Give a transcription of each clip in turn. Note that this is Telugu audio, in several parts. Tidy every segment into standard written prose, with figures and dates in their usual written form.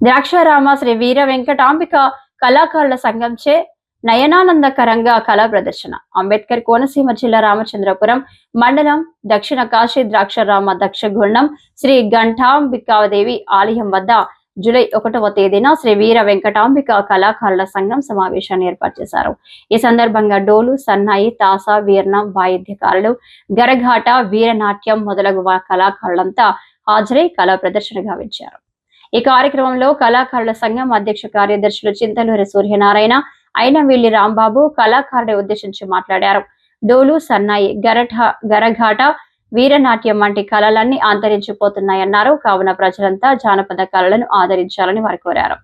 ద్రాక్షారామ శ్రీ వీర వెంకటాంబిక కళాకారుల సంఘంచే నయనానందకరంగా కళా ప్రదర్శన. అంబేద్కర్ కోనసీమ జిల్లా రామచంద్రపురం మండలం దక్షిణ కాశీ ద్రాక్షారామ దక్షగుండం శ్రీ ఘంటాంబికాదేవి ఆలయం వద్ద జూలై 1వ తేదీన శ్రీ వీర వెంకటాంబిక కళాకారుల సంఘం సమావేశాన్ని ఏర్పాటు చేశారు. ఈ సందర్భంగా డోలు, సన్నాయి, తాస, వీర్ణం వాయిద్యకారులు, గరఘాట, వీరనాట్యం మొదలగు కళాకారులంతా హాజరై కళా ప్రదర్శన గావించారు. ఈ కార్యక్రమంలో కళాకారుల సంఘం అధ్యక్ష కార్యదర్శులు చింతలూరి సూర్యనారాయణ, అయినవిల్లి రాంబాబు కళాకారుని ఉద్దేశించి మాట్లాడారు. డోలు, సన్నాయి, గరఘాట, వీరనాట్యం వంటి కళలన్నీ అంతరించిపోతున్నాయన్నారు. కావున ప్రజలంతా జానపద కళలను ఆదరించాలని వారు కోరారు.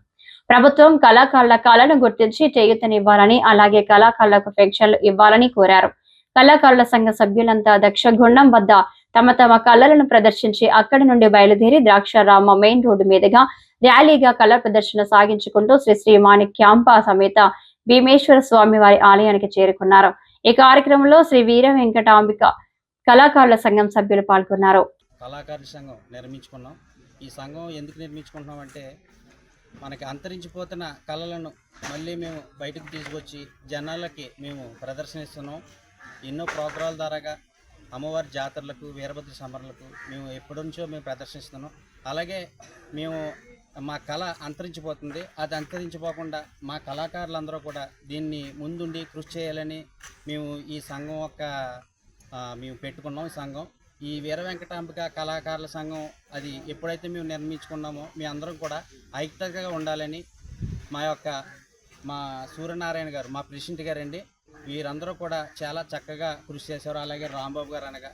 ప్రభుత్వం కళాకారుల కళను గుర్తించి చేయూతనివ్వాలని, అలాగే కళాకారులకు పెన్షన్లు ఇవ్వాలని కోరారు. కళాకారుల సంఘ సభ్యులంతా దక్షగుండం వద్ద తమ తమ కళలను ప్రదర్శించి అక్కడి నుండి బయలుదేరి ద్రాక్షారామ మెయిన్ రోడ్డు మీదుగా ర్యాలీగా కళా ప్రదర్శన సాగించుకుంటూ శ్రీ మాణిక్యాంబ సమేత భీమేశ్వర స్వామి వారి ఆలయానికి చేరుకున్నారు. ఈ కార్యక్రమంలో శ్రీ వీర వెంకటాంబిక కళాకారుల సంఘం సభ్యులు పాల్గొన్నారు. కళాకారుల సంఘం నిర్మించుకున్నాం. ఈ సంఘం ఎందుకు నిర్మించుకుంటున్నాం అంటే, మనకి అంతరించిపోతున్న కళలను మళ్ళీ మేము బయటకు తీసుకొచ్చి జనాలకి మేము ప్రదర్శనిస్తున్నాం. ఎన్నో ప్రోగ్రాల ద్వారాగా అమ్మవారి జాతరలకు, వీరభద్ర సమరలకు మేము ఎప్పటి నుంచో మేము ప్రదర్శిస్తున్నాం. అలాగే మేము మా కళ అంతరించిపోతుంది. అది అంతరించిపోకుండా మా కళాకారులందరూ కూడా దీన్ని ముందుండి కృషి చేయాలని మేము ఈ సంఘం మేము పెట్టుకున్నాం. ఈ సంఘం ఈ వీర వెంకటాంబిక కళాకారుల సంఘం అది ఎప్పుడైతే మేము నిర్మించుకున్నామో మీ అందరం కూడా ఐక్యతగా ఉండాలని మా సూర్యనారాయణ గారు, మా ప్రెసిడెంట్ గారండి, వీరందరూ కూడా చాలా చక్కగా కృషి చేశారు. అలాగే రాంబాబు గారు అనగా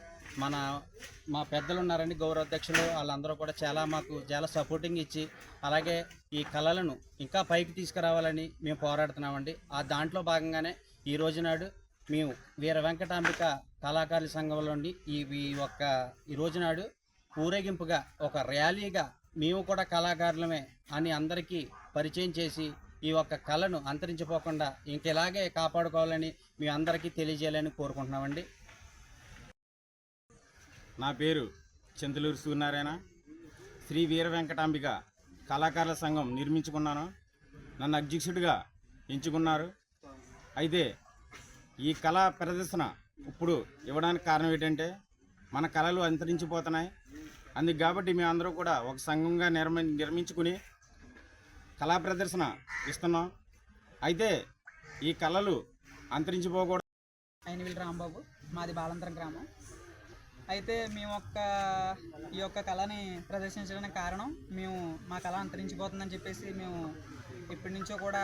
మా పెద్దలు ఉన్నారండి, గౌరవాధ్యక్షులు, వాళ్ళందరూ కూడా మాకు చాలా సపోర్టింగ్ ఇచ్చి అలాగే ఈ కళలను ఇంకా పైకి తీసుకురావాలని మేము పోరాడుతున్నామండి. దాంట్లో భాగంగానే ఈ రోజు నాడు మేము వీర వెంకటాంబిక కళాకారుల సంఘంలో నుండి ఈ రోజు నాడు ఊరేగింపుగా ఒక ర్యాలీగా మేము కూడా కళాకారులమే అని అందరికీ పరిచయం చేసి ఈ కళను అంతరించిపోకుండా ఇంకెలాగే కాపాడుకోవాలని మీ అందరికీ తెలియజేయాలని కోరుకుంటున్నామండి. నా పేరు చింతలూరి సూర్యనారాయణ. శ్రీ వీర వెంకటాంబిక కళాకారుల సంఘం నిర్మించుకున్నాను. నన్ను అధ్యక్షుడిగా ఎంచుకున్నారు. అయితే ఈ కళా ప్రదర్శన ఇప్పుడు ఇవ్వడానికి కారణం ఏంటంటే, మన కళలు అంతరించిపోతున్నాయి. అందుకు కాబట్టి మేమందరూ కూడా ఒక సంఘంగా నిర్మించుకుని కళా ప్రదర్శన ఇస్తున్నాం. అయితే ఈ కళలు అంతరించిపోకూడదు. అయినవిల్లి రాంబాబు, మాది బాలంతరం గ్రామం. అయితే మేము ఈ కళని ప్రదర్శించడానికి కారణం, మా కళ అంతరించిపోతుందని చెప్పేసి మేము ఇప్పటి నుంచో కూడా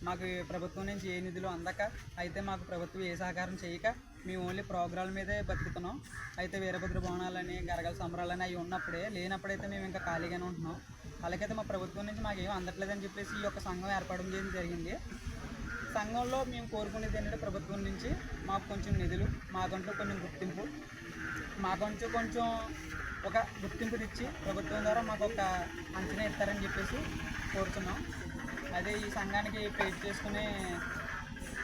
మాకు ప్రభుత్వం నుంచి ఏ నిధులు అందక, అయితే మాకు ప్రభుత్వం ఏ సహకారం చేయక మేము ఓన్లీ ప్రోగ్రాల మీదే బతుకుతున్నాం. అయితే వీరభద్ర భవనాలని, గరగల సంబరాలని అవి లేనప్పుడైతే మేము ఇంకా ఖాళీగానే ఉంటున్నాం. అలాగైతే మా ప్రభుత్వం నుంచి మాకు ఏం అందట్లేదని చెప్పేసి ఈ సంఘం ఏర్పడడం జరిగింది. సంఘంలో మేము కోరుకునేది ఏంటంటే, ప్రభుత్వం నుంచి మాకు కొంచెం నిధులు, మాకంటూ కొంచెం గుర్తింపు, కొంచెం ఒక గుర్తింపు ఇచ్చి ప్రభుత్వం ద్వారా మాకు ఒక అంచనా ఇస్తారని చెప్పేసి కోరుతున్నాం. అదే ఈ సంఘానికి పేరు చేసుకుని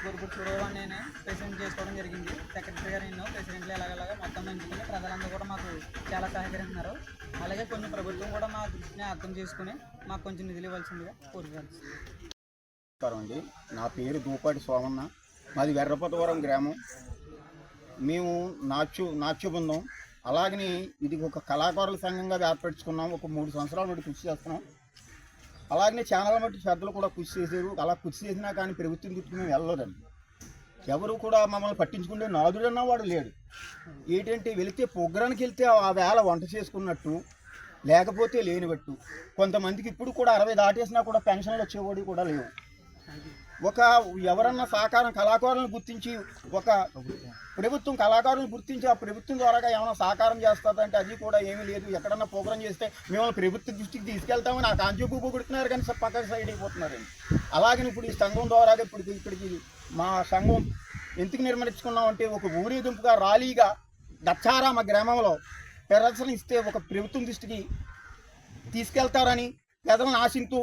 గురుపురో నేను ప్రెసిడెంట్ చేసుకోవడం జరిగింది. సెక్రటరీ గారు ఎన్నో ప్రెసిడెంట్లు ఎలాగలాగా మొత్తం ఎంచుకుని ప్రజలందరూ కూడా మాకు చాలా సహకరిస్తున్నారు. అలాగే కొంచెం ప్రభుత్వం కూడా మా దృష్టిని అర్థం చేసుకుని మాకు కొంచెం నిధులు ఇవ్వాల్సిందిగా కోరుకుంటున్నాం. నా పేరు దూపాటి సోమన్న, మాది వెర్రపతవరం గ్రామం. మేము నాట్య బృందం, అలాగని ఇది ఒక కళాకారుల సంఘంగా ఏర్పరచుకున్నాం. ఒక 3 సంవత్సరాల నుండి కృషి చేస్తున్నాం. అలాగనే చాలా మట్టి పెద్దలు కూడా కృషి చేశారు. అలా కృషి చేసినా కానీ ప్రభుత్వం చుట్టూ మేము వెళ్ళలేదండి. ఎవరు కూడా మమ్మల్ని పట్టించుకుంటే నాదుడన్నా వాడు లేడు. ఏంటంటే వెళితే ప్రోగ్రానికి వెళ్తే ఆ వేళ వంట చేసుకున్నట్టు, లేకపోతే లేనిబట్టు. కొంతమందికి ఇప్పుడు కూడా 60 దాటేసినా కూడా పెన్షన్లు వచ్చేవాడు కూడా లేవు. ఎవరన్నా సహకారం కళాకారులను గుర్తించి ప్రభుత్వం కళాకారులను గుర్తించి ఆ ప్రభుత్వం ద్వారా ఏమైనా సహకారం చేస్తుందంటే అది కూడా ఏమీ లేదు. ఎక్కడన్నా ప్రోగ్రాం చేస్తే మిమ్మల్ని ప్రభుత్వ దృష్టికి తీసుకెళ్తామని ఆ కాంచూపు కొడుతున్నారు, కానీ పక్క సైడ్ అయిపోతున్నారండి. అలాగని ఇప్పుడు ఈ సంఘం ద్వారా ఇక్కడికి మా సంఘం ఎందుకు నిర్మించుకున్నామంటే, ఒక ఊరేగింపుగా ర్యాలీగా దక్షారామ గ్రామంలో ప్రదర్శన ఇస్తే ఒక ప్రభుత్వం దృష్టికి తీసుకెళ్తారని పెద్దలను ఆశిస్తూ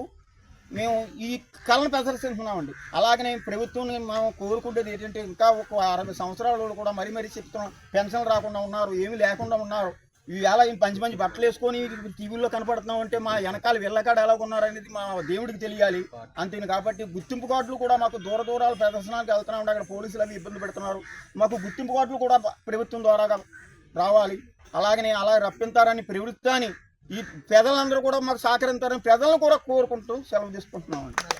మేము ఈ కళను ప్రదర్శిస్తున్నామండి. అలాగనే ప్రభుత్వం మేము కోరుకుంటేది ఏంటంటే, ఇంకా ఒక 60 సంవత్సరాలు కూడా మరీ చెప్తున్నాం, పెన్షన్లు రాకుండా ఉన్నారు, ఏమీ లేకుండా ఉన్నారు. ఇవాళ ఈ మంచి మంచి బట్టలు వేసుకొని టీవీల్లో కనపడుతున్నాం అంటే మా వెనకాల వెళ్ళకాడ ఎలా ఉన్నారనేది మా దేవుడికి తెలియాలి అంతేను. కాబట్టి గుర్తింపు కార్డులు కూడా మాకు దూరాలు ప్రదర్శనాలకు వెళ్తున్నాం, అక్కడ పోలీసులు అవి ఇబ్బంది పెడుతున్నారు. మాకు గుర్తింపు కార్డులు కూడా ప్రభుత్వం ద్వారా రావాలి, అలాగనే అలా రప్పించారని ప్రభుత్వాన్ని ఈ ప్రజలందరూ కూడా మాకు సహకరించారని ప్రజలను కూడా కోరుకుంటూ సెలవు తీసుకుంటున్నామండి.